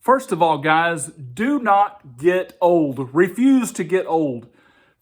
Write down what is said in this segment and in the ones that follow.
First of all, guys, do not get old. Refuse to get old.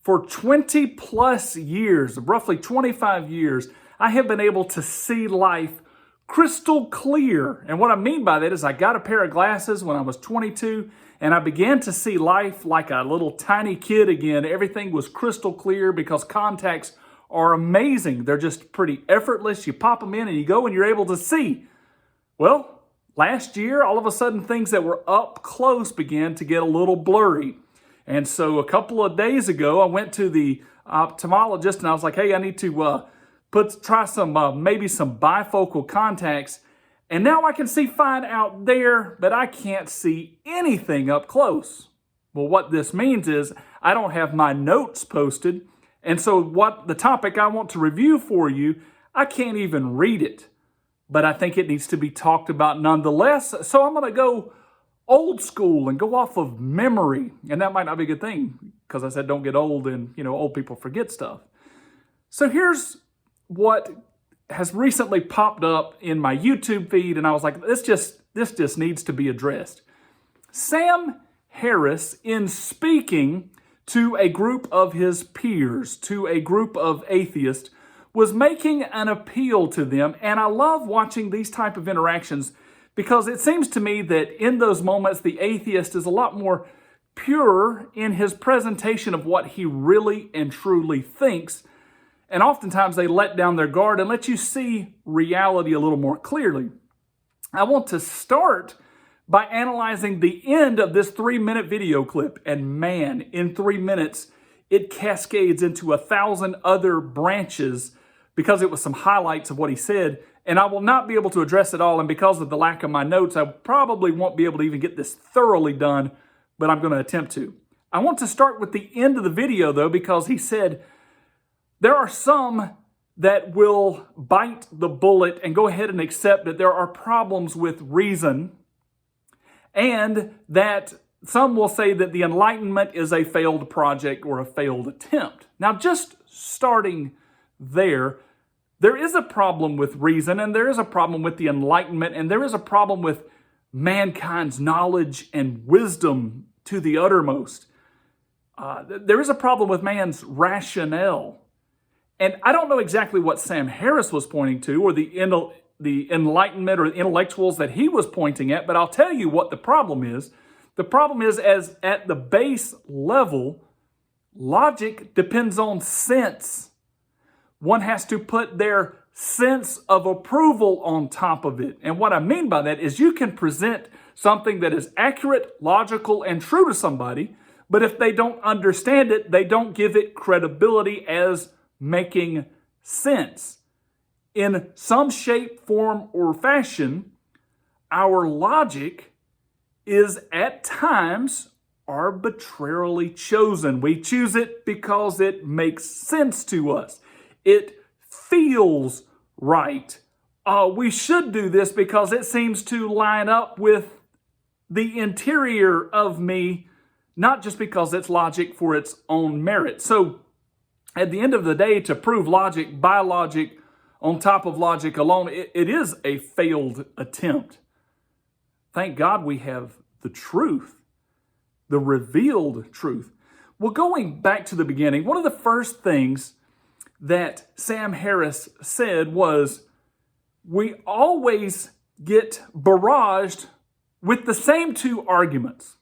For 20 plus years, roughly 25 years, I have been able to see life crystal clear. And what I mean by that is I got a pair of glasses when I was 22 and I began to see life like a little tiny kid again. Everything was crystal clear because contacts are amazing. They're just pretty effortless. You pop them in and you go and you're able to see. Well, last year, all of a sudden, things that were up close began to get a little blurry. And so a couple of days ago, I went to the ophthalmologist and I was like, hey, I need to try some, maybe some bifocal contacts. And now I can see fine out there, but I can't see anything up close. Well, what this means is I don't have my notes posted. And so what the topic I want to review for you, I can't even read it. But I think it needs to be talked about nonetheless. So I'm going to go old school and go off of memory. And that might not be a good thing because I said don't get old and, old people forget stuff. So here's what has recently popped up in my YouTube feed. And I was like, this just needs to be addressed. Sam Harris, in speaking to a group of his peers, to a group of atheists, was making an appeal to them. And I love watching these type of interactions because it seems to me that in those moments, the atheist is a lot more pure in his presentation of what he really and truly thinks. And oftentimes they let down their guard and let you see reality a little more clearly. I want to start by analyzing the end of this 3-minute video clip. And man, in 3 minutes, it cascades into 1,000 other branches because it was some highlights of what he said. And I will not be able to address it all. And because of the lack of my notes, I probably won't be able to even get this thoroughly done, but I'm going to attempt to. I want to start with the end of the video, though, because he said, there are some that will bite the bullet and go ahead and accept that there are problems with reason, and that some will say that the Enlightenment is a failed project or a failed attempt. Now, just starting there is a problem with reason, and there is a problem with the Enlightenment, and there is a problem with mankind's knowledge and wisdom to the uttermost. There is a problem with man's rationale. And I don't know exactly what Sam Harris was pointing to, or the Enlightenment or intellectuals that he was pointing at, but I'll tell you what the problem is. The problem is, as at the base level, logic depends on sense. One has to put their sense of approval on top of it. And what I mean by that is you can present something that is accurate, logical, and true to somebody, but if they don't understand it, they don't give it credibility as making sense. In some shape, form, or fashion, our logic is at times arbitrarily chosen. We choose it because it makes sense to us. It feels right. We should do this because it seems to line up with the interior of me, not just because it's logic for its own merit. So at the end of the day, to prove logic by logic on top of logic alone, it is a failed attempt. Thank God we have the truth, the revealed truth. Well, going back to the beginning, one of the first things that Sam Harris said was, we always get barraged with the same two arguments.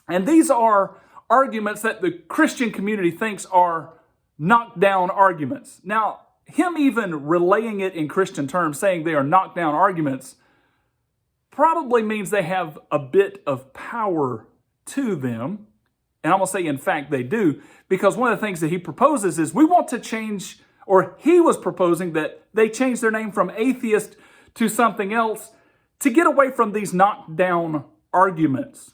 And these are arguments that the Christian community thinks are knockdown arguments. Now, him even relaying it in Christian terms, saying they are knockdown arguments, probably means they have a bit of power to them. And I'm going to say, in fact, they do, because one of the things that he proposes is we want to change, or he was proposing that they change their name from atheist to something else to get away from these knockdown arguments.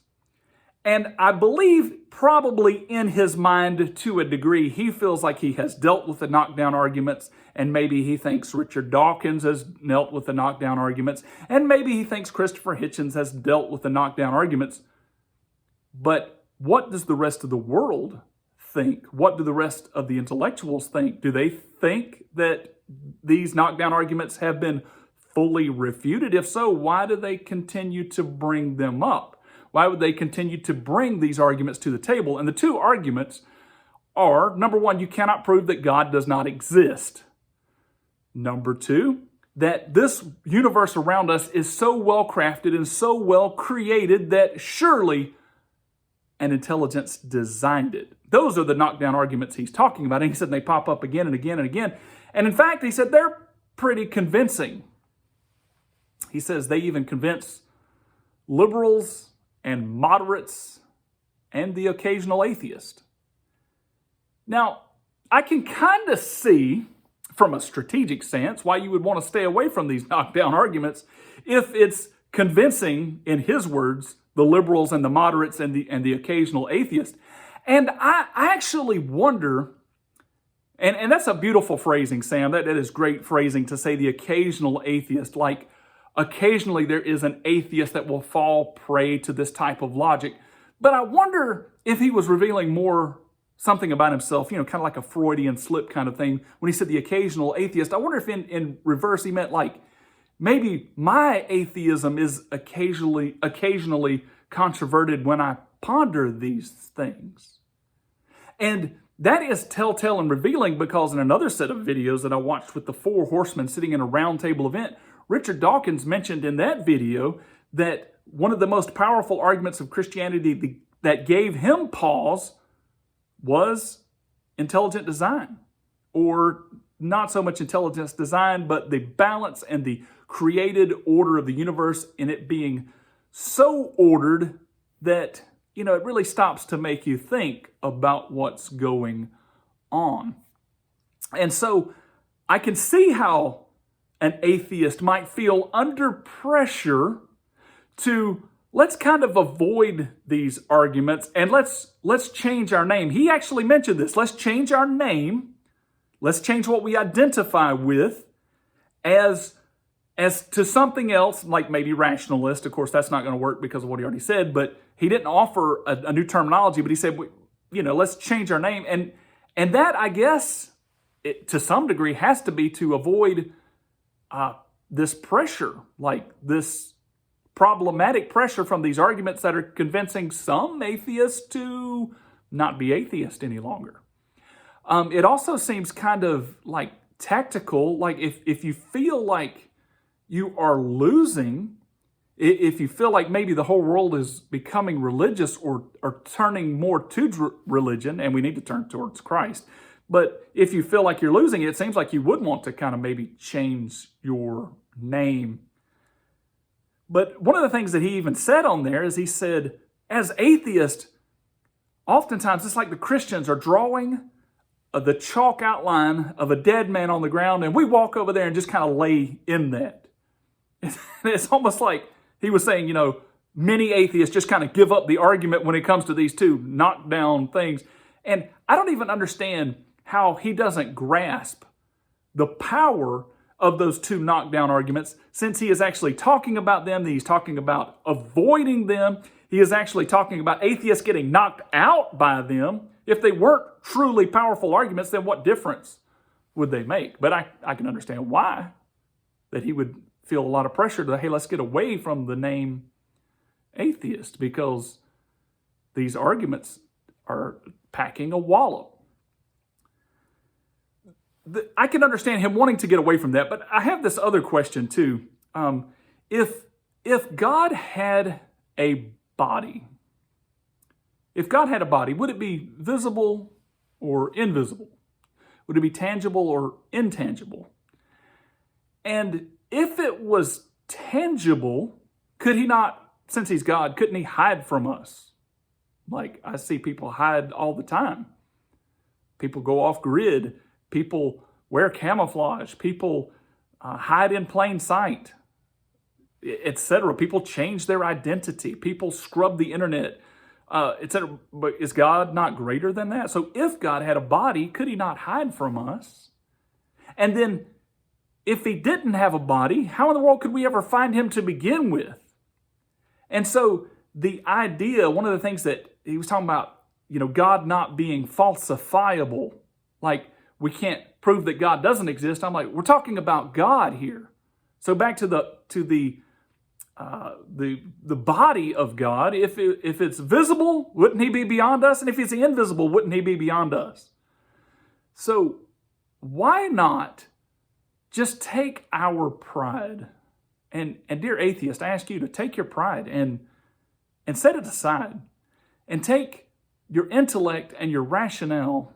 And I believe probably in his mind, to a degree, he feels like he has dealt with the knockdown arguments, and maybe he thinks Richard Dawkins has dealt with the knockdown arguments, and maybe he thinks Christopher Hitchens has dealt with the knockdown arguments. But what does the rest of the world think? What do the rest of the intellectuals think? Do they think that these knockdown arguments have been fully refuted? If so, why do they continue to bring them up? Why would they continue to bring these arguments to the table? And the two arguments are, number one, you cannot prove that God does not exist. Number two, that this universe around us is so well crafted and so well created that surely an intelligence designed it. Those are the knockdown arguments he's talking about. And he said they pop up again and again and again. And in fact, he said they're pretty convincing. He says they even convince liberals and moderates and the occasional atheist. Now, I can kind of see from a strategic sense why you would want to stay away from these knockdown arguments if it's convincing, in his words, the liberals and the moderates and the occasional atheist. And I actually wonder, and that's a beautiful phrasing, Sam. That is great phrasing to say the occasional atheist. Like, occasionally there is an atheist that will fall prey to this type of logic. But I wonder if he was revealing more something about himself, kind of like a Freudian slip kind of thing. When he said the occasional atheist, I wonder if in reverse he meant like, maybe my atheism is occasionally controverted when I ponder these things. And that is telltale and revealing because in another set of videos that I watched with the four horsemen sitting in a round table event, Richard Dawkins mentioned in that video that one of the most powerful arguments of Christianity that gave him pause was intelligent design, or not so much intelligence design, but the balance and the created order of the universe, in it being so ordered that, it really stops to make you think about what's going on. And so I can see how an atheist might feel under pressure to let's kind of avoid these arguments and let's change our name. He actually mentioned this. Let's change our name. Let's change what we identify with as to something else, like maybe rationalist. Of course, that's not going to work because of what he already said, but he didn't offer a new terminology, but he said, let's change our name. And that, I guess, to some degree has to be to avoid this pressure, like this problematic pressure from these arguments that are convincing some atheists to not be atheist any longer. It also seems kind of like tactical, like if you feel like you are losing, if you feel like maybe the whole world is becoming religious or turning more to religion, and we need to turn towards Christ, but if you feel like you're losing, it seems like you would want to kind of maybe change your name. But one of the things that he even said on there is he said, as atheists, oftentimes it's like the Christians are drawing the chalk outline of a dead man on the ground, and we walk over there and just kind of lay in that. It's almost like he was saying, many atheists just kind of give up the argument when it comes to these two knockdown things. And I don't even understand how he doesn't grasp the power of those two knockdown arguments, since he is actually talking about them, he's talking about avoiding them. He is actually talking about atheists getting knocked out by them. If they weren't truly powerful arguments, then what difference would they make? But I can understand why, that he would feel a lot of pressure to, hey, let's get away from the name atheist, because these arguments are packing a wallop. I can understand him wanting to get away from that, but I have this other question too. If God had a body, would it be visible or invisible? Would it be tangible or intangible? And if it was tangible, could he not, since he's God, couldn't he hide from us? Like, I see people hide all the time. People go off grid. People wear camouflage. People hide in plain sight, etc. People change their identity. People scrub the internet, etc. But is God not greater than that? So if God had a body, could he not hide from us? And then if he didn't have a body, how in the world could we ever find him to begin with? And so the idea, one of the things that he was talking about, God not being falsifiable, like we can't prove that God doesn't exist. I'm like, we're talking about God here. So back to the the body of God. If it's visible, wouldn't he be beyond us? And if he's invisible, wouldn't he be beyond us? So why not just take our pride? And dear atheist, I ask you to take your pride and set it aside, and take your intellect and your rationale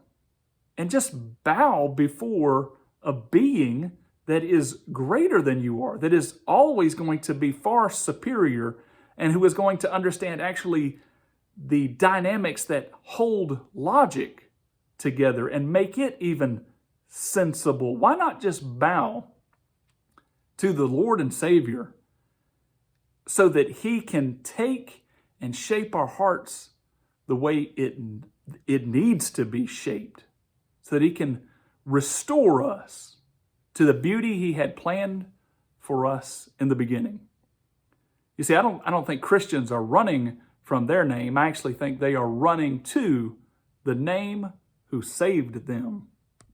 and just bow before a being that is greater than you are, that is always going to be far superior, and who is going to understand actually the dynamics that hold logic together and make it even sensible. Why not just bow to the Lord and Savior so that he can take and shape our hearts the way it needs to be shaped, so that he can restore us to the beauty he had planned for us in the beginning. You see, I don't think Christians are running from their name. I actually think they are running to the name who saved them.